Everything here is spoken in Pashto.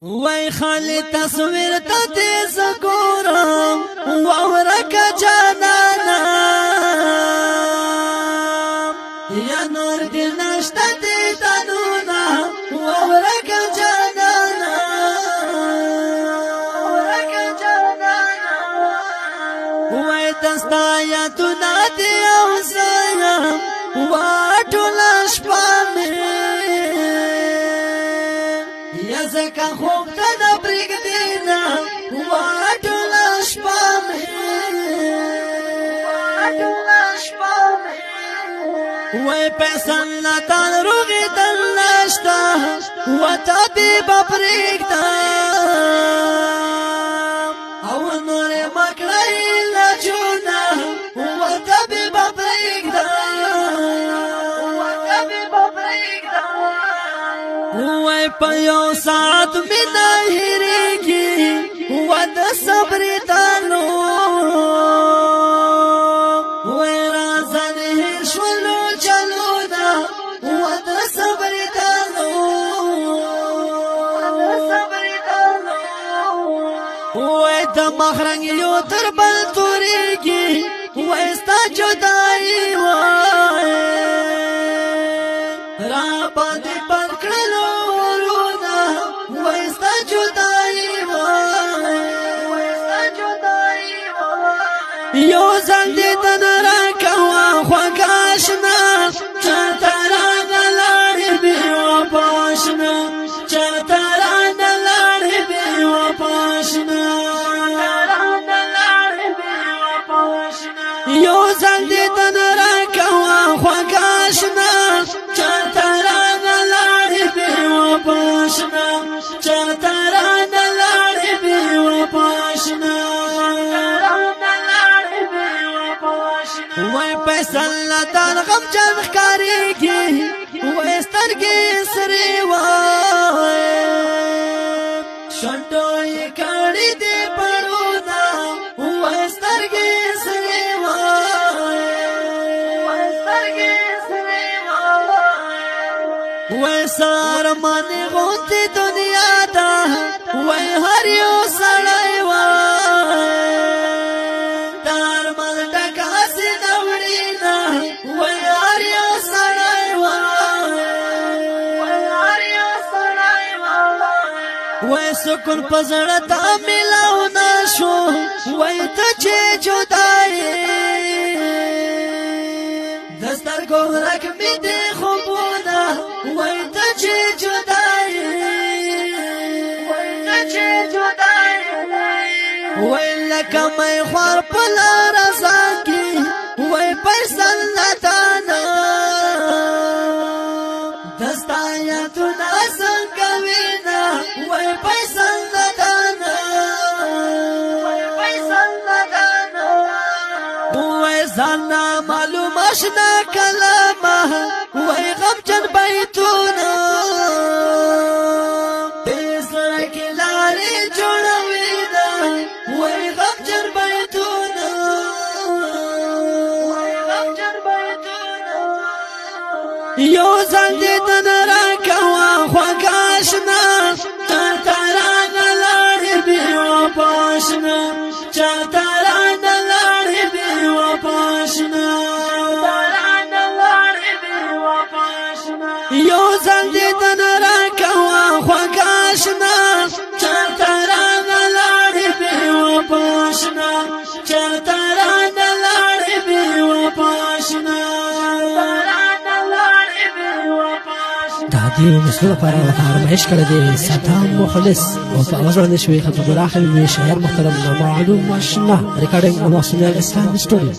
وای خالی تصویر تا تیز گورم وورکا جانانا یا نور دی نشتا دی تنونا وورکا جانانا وای دستا یا تنا دی اوزایم واٹولا شپا زکا خوب تا نبریگ دینا واٹولا شپا میں وی پیسن لطان روغی دل نشتا و طبیب بریگ دا او نور مکڑی لجونا و طبیب بریگ دا وای پیو ساعت می نهیریگی و د صبر دانو وای رازن هیر شولو چلو دا و د صبر دانو وای د مخرنگ یو تر بل توریگی وای ستا جدائی وای را باندې پکړلو ورونه وایستا جدائی یو ځل دې تن را کوا خوګاشنا چرته را نلاړې بې وپاشنا چرته را نلاړې بې وپاشنا یو ځل دې تن را کوا خوګاشنا چرته را نلاړې بې وپاشنا چرته را نلاړې بې وپاشنا وای پیسل لطان غم جن ښکارېږي وای سترګې سرې وای شونډو یې کړي دي پړونه وای سترګې سرې وای سار مانی غونتی دنیا دا وای هر یو سړی وای دار مل ډکه هسې نوړینا وای هر یو سړی وای سکون په زړه تا میلاو نه شو وای ته چې جدایې د سترګو ورک مې دې خوبونه وای ته چې جدایې وای لکه مې خوار په لاره ځان کې وای پیسل لطانه دستا یادونه څنګه وینا وای پیسل لطانه وای ځان معلوم آشنا کلمه وای غم جن بیتونه یو ځل دې تن را کوا خوګاشنا چرته را نلاړې بې وپاشنا چرته را نلاړې بې وپاشنا یو ځل دې تن را کوا خوګاشنا چرته را نلاړې بې وپاشنا چرته را نلاړې بې وپاشنا دې مسلو لپاره فرمایش کړی دی صدام مخلص او په اواز باندې شوی خطب الله خلیل شاعر محترم معلوم آشنا ریکارډینګ او اسټوډیو